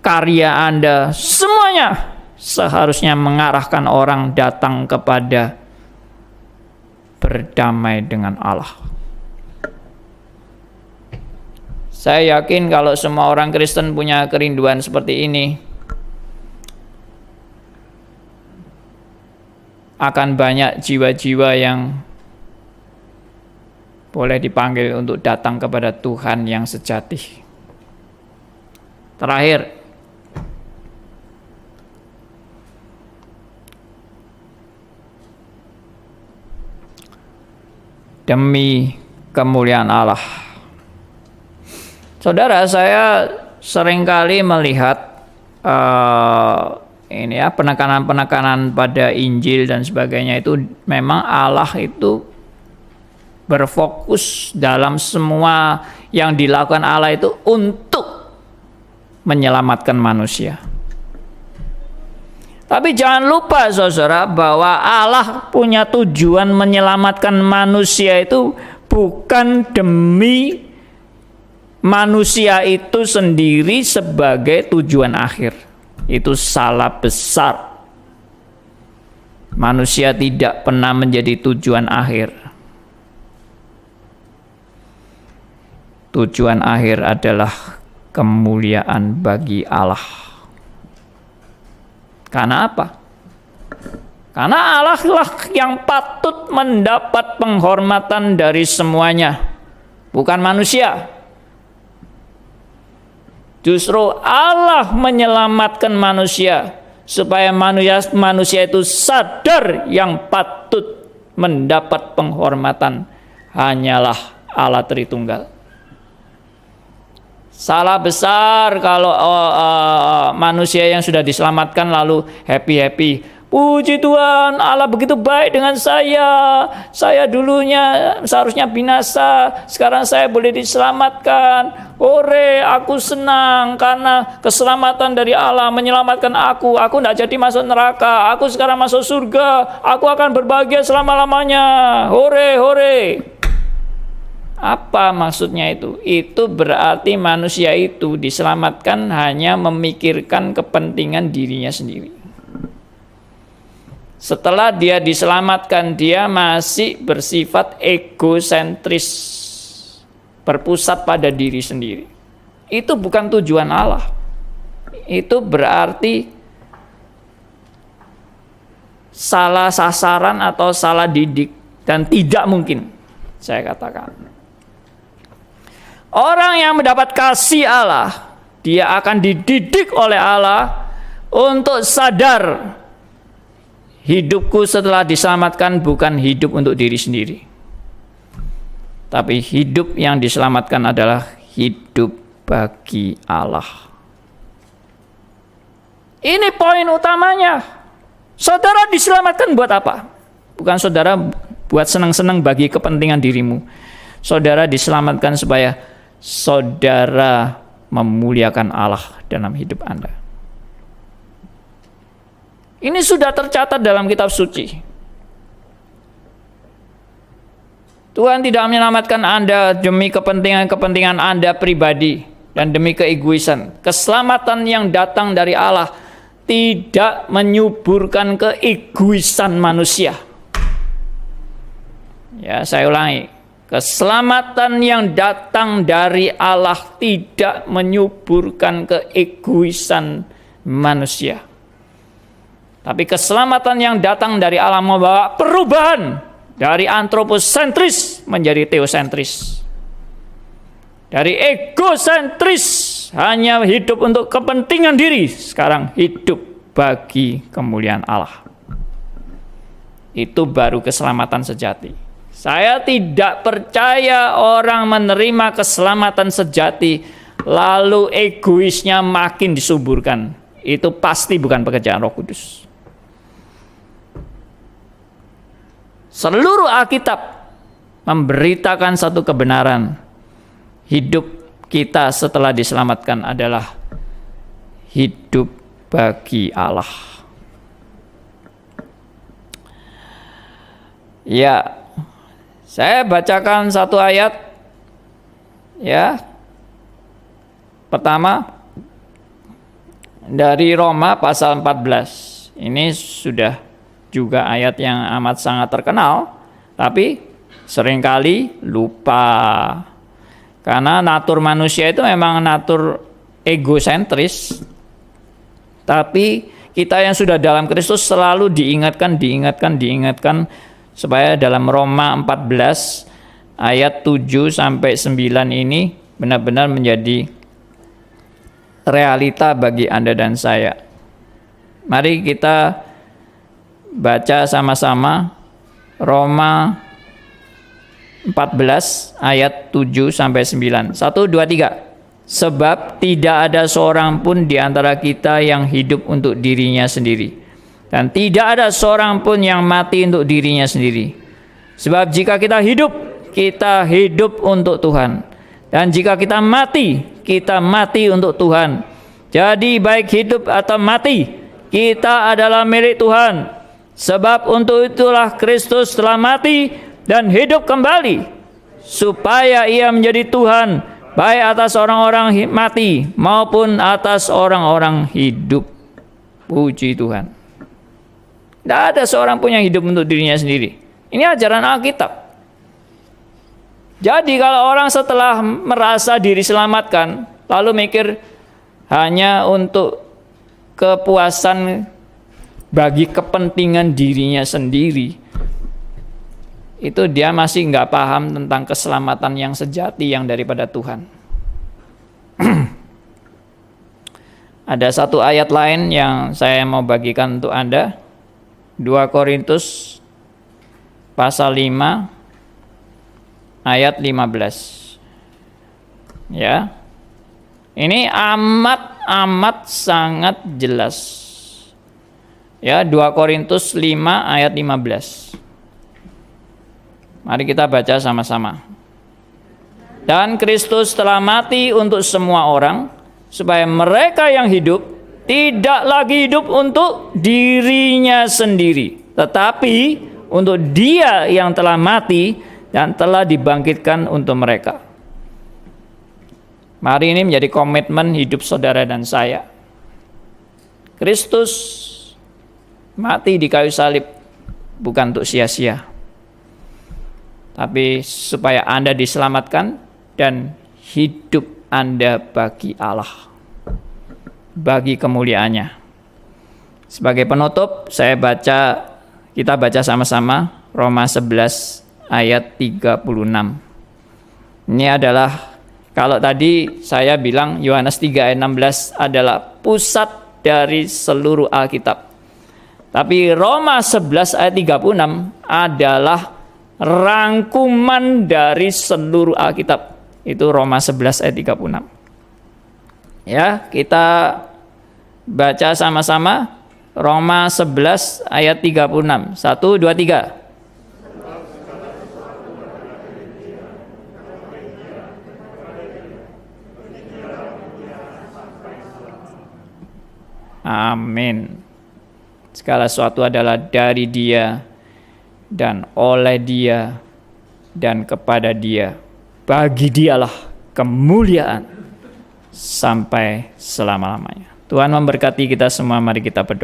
karya Anda, semuanya seharusnya mengarahkan orang datang kepada berdamai dengan Allah. Saya yakin kalau semua orang Kristen punya kerinduan seperti ini, akan banyak jiwa-jiwa yang boleh dipanggil untuk datang kepada Tuhan yang sejati. Terakhir, demi kemuliaan Allah. Saudara, saya seringkali melihat penekanan-penekanan pada Injil dan sebagainya itu memang Allah itu berfokus dalam semua yang dilakukan Allah itu untuk menyelamatkan manusia. Tapi jangan lupa saudara bahwa Allah punya tujuan menyelamatkan manusia itu bukan demi manusia itu sendiri sebagai tujuan akhir. Itu salah besar. Manusia tidak pernah menjadi tujuan akhir. Tujuan akhir adalah kemuliaan bagi Allah. Karena apa? Karena Allah lah yang patut mendapat penghormatan dari semuanya, bukan manusia. Justru Allah menyelamatkan manusia supaya manusia itu sadar yang patut mendapat penghormatan hanyalah Allah Tritunggal. Salah besar kalau manusia yang sudah diselamatkan lalu happy-happy. Puji Tuhan, Allah begitu baik dengan saya. Saya dulunya seharusnya binasa, sekarang saya boleh diselamatkan. Hore, aku senang karena keselamatan dari Allah menyelamatkan aku. Aku tidak jadi masuk neraka, aku sekarang masuk surga. Aku akan berbahagia selama-lamanya. Hore, hore. Apa maksudnya itu? Itu berarti manusia itu diselamatkan hanya memikirkan kepentingan dirinya sendiri. Setelah dia diselamatkan, dia masih bersifat egosentris, berpusat pada diri sendiri. Itu bukan tujuan Allah. Itu berarti salah sasaran atau salah didik dan tidak mungkin, saya katakan. Orang yang mendapat kasih Allah, dia akan dididik oleh Allah untuk sadar hidupku setelah diselamatkan bukan hidup untuk diri sendiri. Tapi hidup yang diselamatkan adalah hidup bagi Allah. Ini poin utamanya. Saudara diselamatkan buat apa? Bukan saudara buat senang-senang bagi kepentingan dirimu. Saudara diselamatkan supaya saudara memuliakan Allah dalam hidup Anda. Ini sudah tercatat dalam kitab suci. Tuhan tidak menyelamatkan Anda demi kepentingan-kepentingan Anda pribadi dan demi keegoisan. Keselamatan yang datang dari Allah tidak menyuburkan keegoisan manusia. Ya, saya ulangi. Keselamatan yang datang dari Allah tidak menyuburkan keegoisan manusia. Tapi keselamatan yang datang dari Allah membawa perubahan dari antroposentris menjadi teosentris. Dari egosentris hanya hidup untuk kepentingan diri, sekarang hidup bagi kemuliaan Allah. Itu baru keselamatan sejati. Saya tidak percaya orang menerima keselamatan sejati lalu egoisnya makin disuburkan. Itu pasti bukan pekerjaan Roh Kudus. Seluruh Alkitab memberitakan satu kebenaran. Hidup kita setelah diselamatkan adalah hidup bagi Allah. Ya, saya bacakan satu ayat. Ya. Pertama dari Roma pasal 14. Ini sudah juga ayat yang amat sangat terkenal, tapi seringkali lupa. Karena natur manusia itu memang natur egosentris. Tapi kita yang sudah dalam Kristus selalu diingatkan supaya dalam Roma 14 ayat 7 sampai 9 ini benar-benar menjadi realita bagi Anda dan saya. Mari kita baca sama-sama Roma 14 ayat 7 sampai 9. 1, 2, 3. Sebab tidak ada seorang pun di antara kita yang hidup untuk dirinya sendiri, dan tidak ada seorang pun yang mati untuk dirinya sendiri. Sebab jika kita hidup untuk Tuhan, dan jika kita mati untuk Tuhan. Jadi baik hidup atau mati, kita adalah milik Tuhan. Sebab untuk itulah Kristus telah mati dan hidup kembali, supaya ia menjadi Tuhan baik atas orang-orang mati maupun atas orang-orang hidup. Puji Tuhan. Tidak ada seorang pun yang hidup untuk dirinya sendiri. Ini ajaran Alkitab. Jadi kalau orang setelah merasa diri selamatkan, lalu mikir hanya untuk kepuasan bagi kepentingan dirinya sendiri, itu dia masih nggak paham tentang keselamatan yang sejati yang daripada Tuhan. Ada satu ayat lain yang saya mau bagikan untuk Anda. 2 Korintus pasal 5 ayat 15. Ya. Ini amat sangat jelas. Ya, 2 Korintus 5 ayat 15. Mari kita baca sama-sama. Dan Kristus telah mati untuk semua orang, supaya mereka yang hidup tidak lagi hidup untuk dirinya sendiri, tetapi untuk Dia yang telah mati dan telah dibangkitkan untuk mereka. Mari ini menjadi komitmen hidup saudara dan saya. Kristus mati di kayu salib bukan untuk sia-sia, tapi supaya Anda diselamatkan dan hidup Anda bagi Allah, bagi kemuliaannya. Sebagai penutup, kita baca sama-sama Roma 11 ayat 36. Ini adalah, kalau tadi saya bilang Yohanes 3 ayat 16 adalah pusat dari seluruh Alkitab, tapi Roma 11 ayat 36 adalah rangkuman dari seluruh Alkitab. Itu Roma 11 ayat 36. Ya, kita baca sama-sama Roma 11 ayat 36. 1, 2, 3. Amin. Segala sesuatu adalah dari Dia dan oleh Dia dan kepada Dia. Bagi Dialah kemuliaan sampai selama-lamanya. Tuhan memberkati kita semua. Mari kita berdoa.